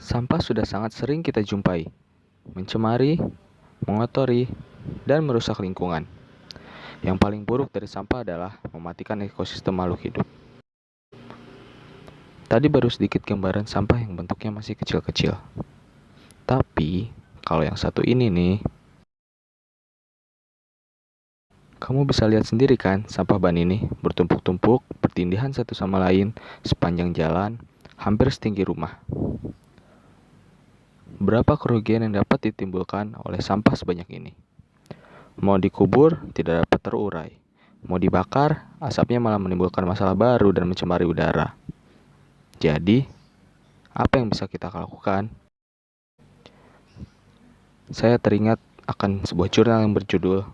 Sampah sudah sangat sering kita jumpai, mencemari, mengotori, dan merusak lingkungan. Yang paling buruk dari sampah adalah mematikan ekosistem makhluk hidup. Tadi baru sedikit gambaran sampah yang bentuknya masih kecil-kecil. Tapi, kalau yang satu ini nih, kamu bisa lihat sendiri kan sampah ban ini bertumpuk-tumpuk, bertindihan satu sama lain sepanjang jalan, hampir setinggi rumah. Berapa kerugian yang dapat ditimbulkan oleh sampah sebanyak ini? Mau dikubur, tidak dapat terurai. Mau dibakar, asapnya malah menimbulkan masalah baru dan mencemari udara. Jadi, apa yang bisa kita lakukan? Saya teringat akan sebuah jurnal yang berjudul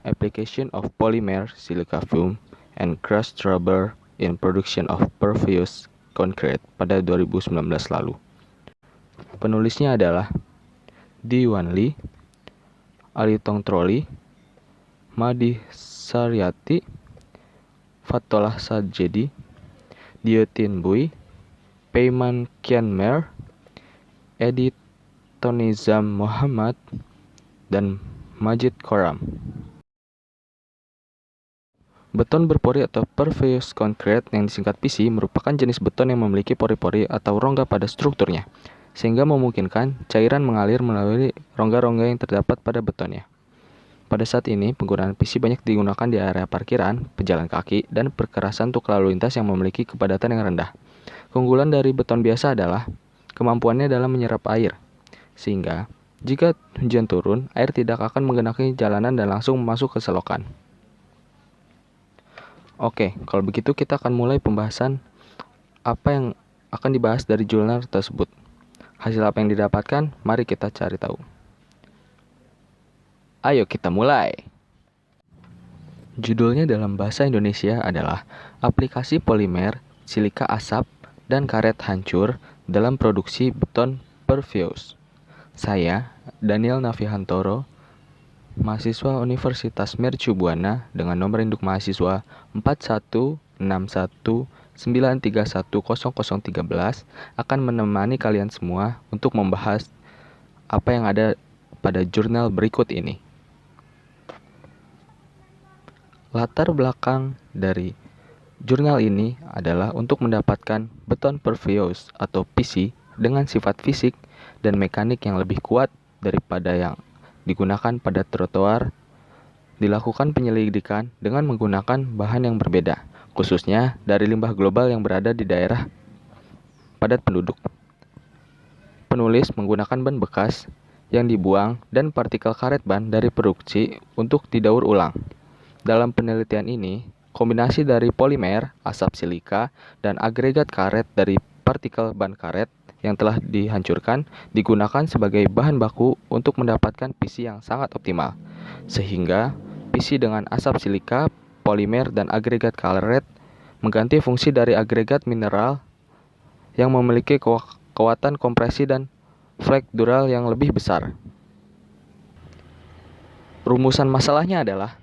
Application of Polymer Silica Foam and Crushed Rubber in Production of Pervious Concrete pada 2019 lalu. Penulisnya adalah Di-Wan Lee, Alitong Troli, Madi Saryati, Fatollah Sajedi, Diotin Bui, Peyman Kianmer, Edi Tonizam Muhammad, dan Majid Koram. Beton berpori atau pervious concrete yang disingkat PC merupakan jenis beton yang memiliki pori-pori atau rongga pada strukturnya, sehingga memungkinkan cairan mengalir melalui rongga-rongga yang terdapat pada betonnya. Pada saat ini, penggunaan PC banyak digunakan di area parkiran, pejalan kaki, dan perkerasan untuk lalu lintas yang memiliki kepadatan yang rendah. Keunggulan dari beton biasa adalah kemampuannya dalam menyerap air, sehingga jika hujan turun, air tidak akan menggenangi jalanan dan langsung masuk ke selokan. Oke, kalau begitu kita akan mulai pembahasan apa yang akan dibahas dari jurnal tersebut. Hasil apa yang didapatkan, mari kita cari tahu. Ayo kita mulai. Judulnya dalam bahasa Indonesia adalah Aplikasi Polimer, Silika Asap, dan Karet Hancur dalam Produksi Beton Pervious. Saya, Daniel Navihantoro, mahasiswa Universitas Mercu Buana dengan nomor induk mahasiswa 4161931013 akan menemani kalian semua untuk membahas apa yang ada pada jurnal berikut ini. Latar belakang dari jurnal ini adalah untuk mendapatkan beton pervious atau PC dengan sifat fisik dan mekanik yang lebih kuat daripada yang digunakan pada trotoar. Dilakukan penyelidikan dengan menggunakan bahan yang berbeda, khususnya dari limbah global yang berada di daerah padat penduduk. Penulis menggunakan ban bekas yang dibuang dan partikel karet ban dari produksi untuk didaur ulang. Dalam penelitian ini, kombinasi dari polimer, asap silika, dan agregat karet dari partikel ban karet yang telah dihancurkan digunakan sebagai bahan baku untuk mendapatkan PC yang sangat optimal. Sehingga PC dengan asap silika, polimer, dan agregat karet mengganti fungsi dari agregat mineral yang memiliki kekuatan kompresi dan fleksural yang lebih besar. Rumusan masalahnya adalah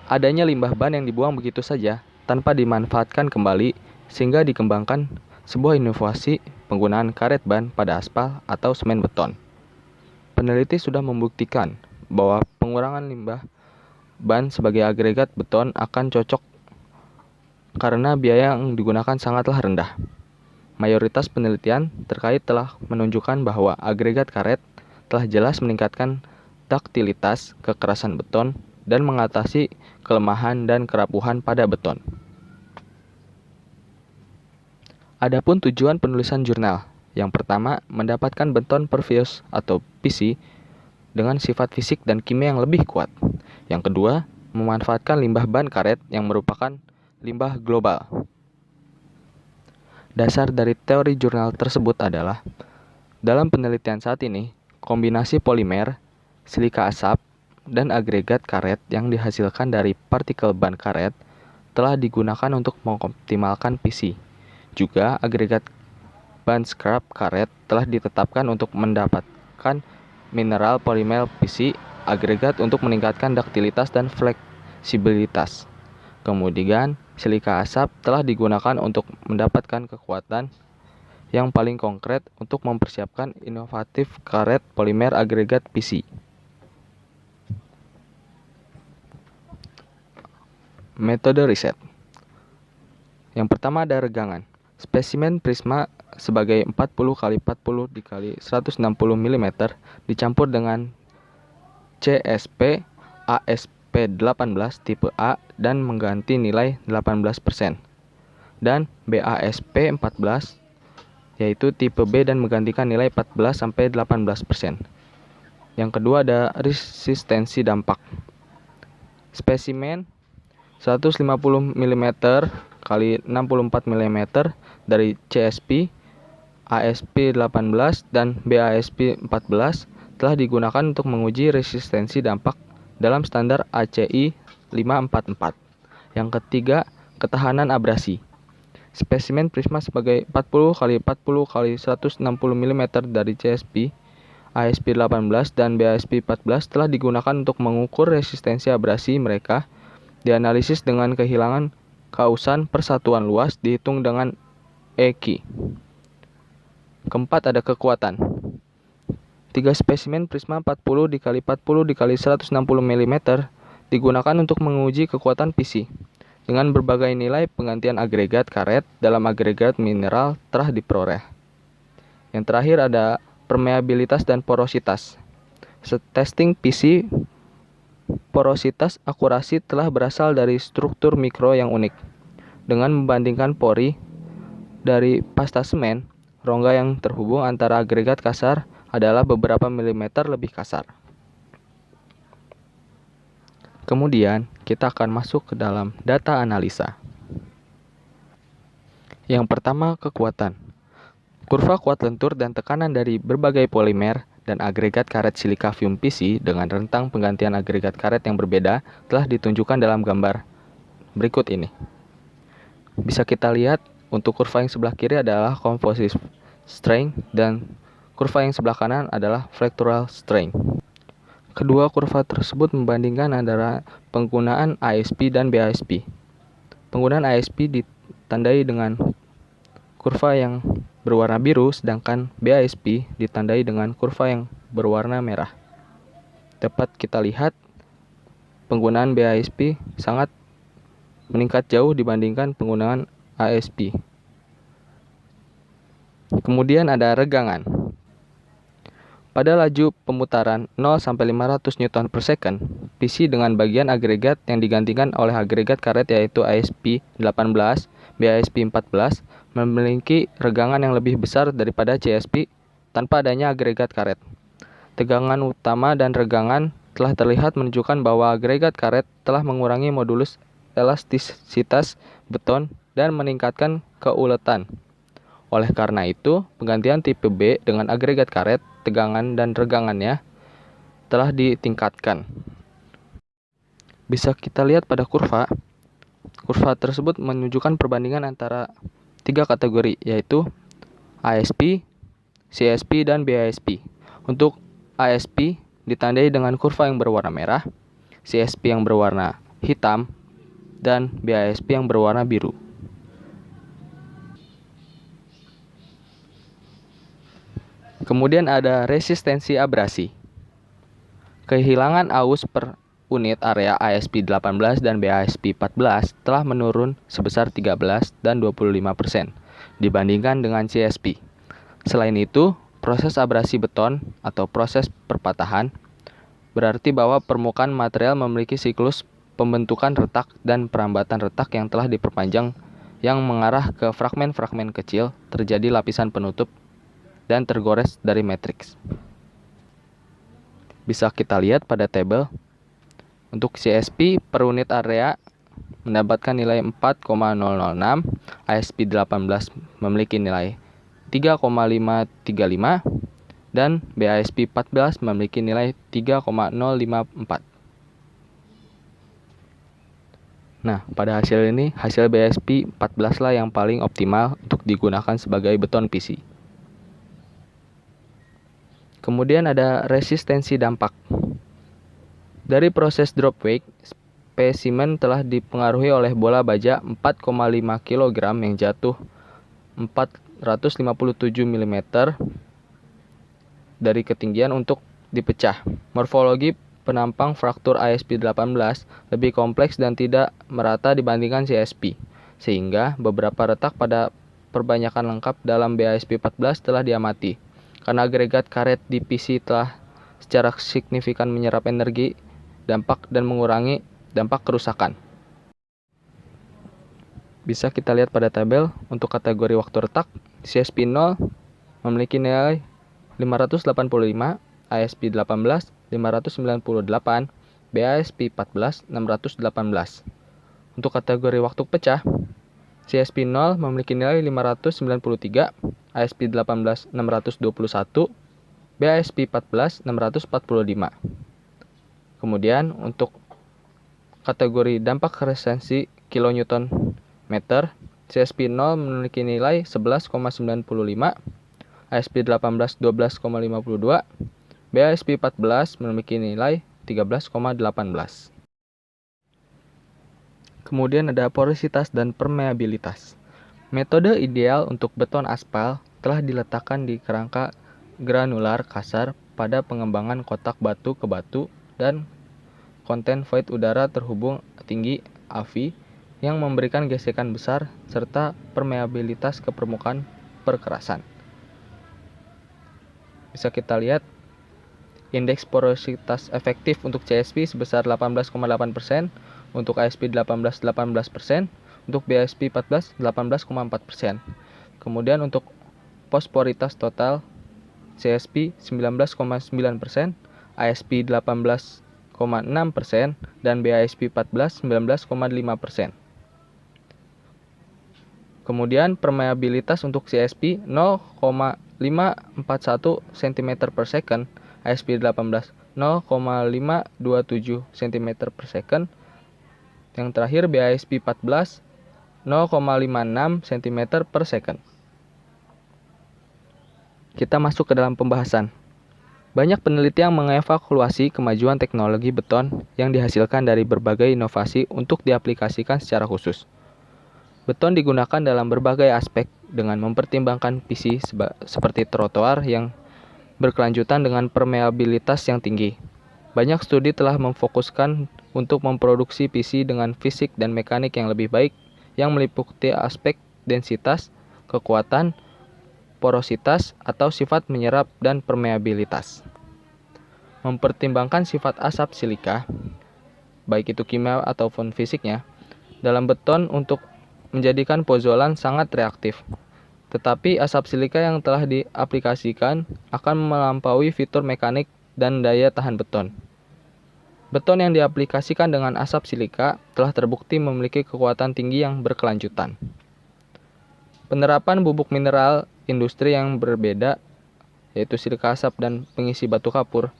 adanya limbah ban yang dibuang begitu saja tanpa dimanfaatkan kembali, sehingga dikembangkan sebuah inovasi penggunaan karet ban pada aspal atau semen beton. Peneliti sudah membuktikan bahwa pengurangan limbah ban sebagai agregat beton akan cocok karena biaya yang digunakan sangatlah rendah. Mayoritas penelitian terkait telah menunjukkan bahwa agregat karet telah jelas meningkatkan daktilitas, kekerasan beton, dan mengatasi kelemahan dan kerapuhan pada beton. Adapun tujuan penulisan jurnal, yang pertama, mendapatkan beton pervious atau PC dengan sifat fisik dan kimia yang lebih kuat. Yang kedua, memanfaatkan limbah ban karet yang merupakan limbah global. Dasar dari teori jurnal tersebut adalah, dalam penelitian saat ini, kombinasi polimer, silika asap, dan agregat karet yang dihasilkan dari partikel ban karet telah digunakan untuk mengoptimalkan PC. Juga agregat ban scrap karet telah ditetapkan untuk mendapatkan mineral polimer PC agregat untuk meningkatkan daktilitas dan fleksibilitas. Kemudian silika asap telah digunakan untuk mendapatkan kekuatan yang paling konkret untuk mempersiapkan inovatif karet polimer agregat PC. Metode riset. Yang pertama ada regangan. Spesimen prisma sebagai 40 x 40 x 160 mm dicampur dengan CSP ASP18 tipe A dan mengganti nilai 18%, dan BASP14 yaitu tipe B dan menggantikan nilai 14-18%. Yang kedua ada resistensi dampak. Spesimen 150 mm x 64 mm dari CSP ASP18 dan BASP14 telah digunakan untuk menguji resistensi dampak dalam standar ACI 544. Yang ketiga, ketahanan abrasi. Spesimen prisma sebagai 40 x 40 x 160 mm dari CSP ASP18 dan BASP14 telah digunakan untuk mengukur resistensi abrasi mereka. Dianalisis dengan kehilangan kausan persatuan luas dihitung dengan EQ. Keempat ada kekuatan. 3 spesimen prisma 40 x 40 x 160 mm digunakan untuk menguji kekuatan PC. Dengan berbagai nilai penggantian agregat karet dalam agregat mineral telah diperoleh. Yang terakhir ada permeabilitas dan porositas. Testing PC porositas akurasi telah berasal dari struktur mikro yang unik. Dengan membandingkan pori dari pasta semen, rongga yang terhubung antara agregat kasar adalah beberapa milimeter lebih kasar. Kemudian, kita akan masuk ke dalam data analisa. Yang pertama, kekuatan. Kurva kuat lentur dan tekanan dari berbagai polimer dan agregat karet silika fume PC dengan rentang penggantian agregat karet yang berbeda telah ditunjukkan dalam gambar berikut ini. Bisa kita lihat untuk kurva yang sebelah kiri adalah composite strength dan kurva yang sebelah kanan adalah fractural strength. Kedua kurva tersebut membandingkan antara penggunaan ASP dan BASP. Penggunaan ASP ditandai dengan kurva yang berwarna biru, sedangkan BASP ditandai dengan kurva yang berwarna merah. Dapat kita lihat penggunaan BASP sangat meningkat jauh dibandingkan penggunaan ASP. Kemudian ada regangan. Pada laju pemutaran 0-500 Newton per second, PC dengan bagian agregat yang digantikan oleh agregat karet yaitu ASP18, BASP14 memiliki regangan yang lebih besar daripada CSP tanpa adanya agregat karet. Tegangan utama dan regangan telah terlihat menunjukkan bahwa agregat karet telah mengurangi modulus elastisitas beton dan meningkatkan keuletan. Oleh karena itu, penggantian tipe B dengan agregat karet, tegangan dan regangannya telah ditingkatkan. Bisa kita lihat pada kurva. Kurva tersebut menunjukkan perbandingan antara 3 kategori, yaitu ASP, CSP, dan BASP. Untuk ASP ditandai dengan kurva yang berwarna merah, CSP yang berwarna hitam, dan BASP yang berwarna biru. Kemudian ada resistensi abrasi. Kehilangan aus per unit area ASP18 dan BASP14 telah menurun sebesar 13 dan 25% dibandingkan dengan CSP. Selain itu, proses abrasi beton atau proses perpatahan berarti bahwa permukaan material memiliki siklus pembentukan retak dan perambatan retak yang telah diperpanjang yang mengarah ke fragmen-fragmen kecil, terjadi lapisan penutup dan tergores dari matriks. Bisa kita lihat pada tabel. Untuk CSP per unit area mendapatkan nilai 4,006, ASP18 memiliki nilai 3,535 dan BASP14 memiliki nilai 3,054. Nah, pada hasil ini, hasil BASP14 lah yang paling optimal untuk digunakan sebagai beton PC. Kemudian ada resistensi dampak. Dari proses drop weight, spesimen telah dipengaruhi oleh bola baja 4,5 kg yang jatuh 4 457 mm dari ketinggian untuk dipecah. Morfologi penampang fraktur ASP18 lebih kompleks dan tidak merata dibandingkan CSP, sehingga beberapa retak pada perbanyakan lengkap dalam BASP14 telah diamati. Karena agregat karet di PC telah secara signifikan menyerap energi, dampak dan mengurangi dampak kerusakan. Bisa kita lihat pada tabel untuk kategori waktu retak, CSP0 memiliki nilai 585, ASP18 598, BASP14 618. Untuk kategori waktu pecah, CSP0 memiliki nilai 593, ASP18 621, BASP14 645. Kemudian untuk kategori dampak resensi kilonewton meter, CSP0 memiliki nilai 11,95, ASP18 12,52, BASP14 memiliki nilai 13,18. Kemudian ada porositas dan permeabilitas. Metode ideal untuk beton aspal telah diletakkan di kerangka granular kasar pada pengembangan kotak batu ke batu dan konten void udara terhubung tinggi AV yang memberikan gesekan besar serta permeabilitas ke permukaan perkerasan. Bisa kita lihat indeks porositas efektif untuk CSP sebesar 18,8%, untuk ASP18 18%, untuk BASP14 18,4%. Kemudian untuk posporitas total CSP 19,9%, ASP 18,6%, dan BASP 14 19,5%. Kemudian permeabilitas untuk CSP 0,541 cm per second, ASP 18 0,527 cm per second. Yang terakhir BASP 14 0,56 cm per second. Kita masuk ke dalam pembahasan. Banyak peneliti yang mengevaluasi kemajuan teknologi beton yang dihasilkan dari berbagai inovasi untuk diaplikasikan secara khusus. Beton digunakan dalam berbagai aspek dengan mempertimbangkan PC seperti trotoar yang berkelanjutan dengan permeabilitas yang tinggi. Banyak studi telah memfokuskan untuk memproduksi PC dengan fisik dan mekanik yang lebih baik yang meliputi aspek densitas, kekuatan, porositas, atau sifat menyerap dan permeabilitas. Mempertimbangkan sifat asap silika, baik itu kimia ataupun fisiknya, dalam beton untuk menjadikan pozolan sangat reaktif. Tetapi asap silika yang telah diaplikasikan akan melampaui fitur mekanik dan daya tahan beton. Beton yang diaplikasikan dengan asap silika telah terbukti memiliki kekuatan tinggi yang berkelanjutan. Penerapan bubuk mineral industri yang berbeda, yaitu silika asap dan pengisi batu kapur,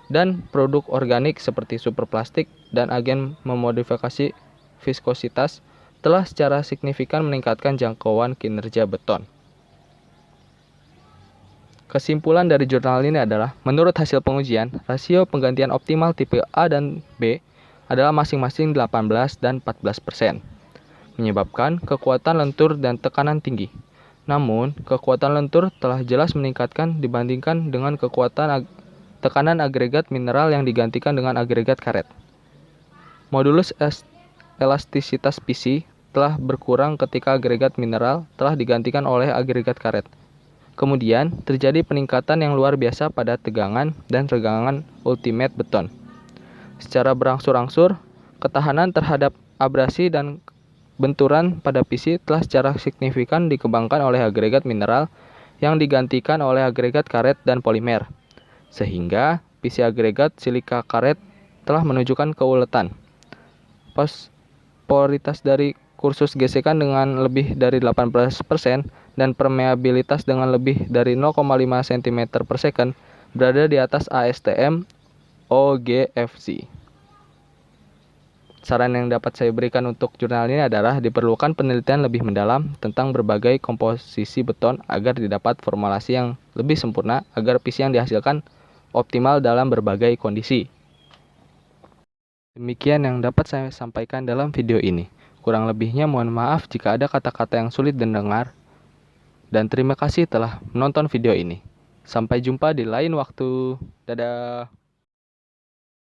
dan produk organik seperti superplastik dan agen memodifikasi viskositas telah secara signifikan meningkatkan jangkauan kinerja beton. Kesimpulan dari jurnal ini adalah, menurut hasil pengujian, rasio penggantian optimal tipe A dan B adalah masing-masing 18 dan 14%, menyebabkan kekuatan lentur dan tekanan tinggi. Namun, kekuatan lentur telah jelas meningkatkan dibandingkan dengan kekuatan tekanan agregat mineral yang digantikan dengan agregat karet. Modulus elastisitas PC telah berkurang ketika agregat mineral telah digantikan oleh agregat karet. Kemudian, terjadi peningkatan yang luar biasa pada tegangan dan regangan ultimate beton. Secara berangsur-angsur, ketahanan terhadap abrasi dan benturan pada PC telah secara signifikan dikembangkan oleh agregat mineral yang digantikan oleh agregat karet dan polimer, sehingga PC agregat silika karet telah menunjukkan keuletan. Posporitas dari kursus gesekan dengan lebih dari 18% dan permeabilitas dengan lebih dari 0,5 cm per second berada di atas ASTM OGFC. Saran yang dapat saya berikan untuk jurnal ini adalah diperlukan penelitian lebih mendalam tentang berbagai komposisi beton agar didapat formulasi yang lebih sempurna agar PC yang dihasilkan optimal dalam berbagai kondisi. Demikian yang dapat saya sampaikan dalam video ini. Kurang lebihnya mohon maaf jika ada kata-kata yang sulit didengar. Dan terima kasih telah menonton video ini. Sampai jumpa di lain waktu. Dadah.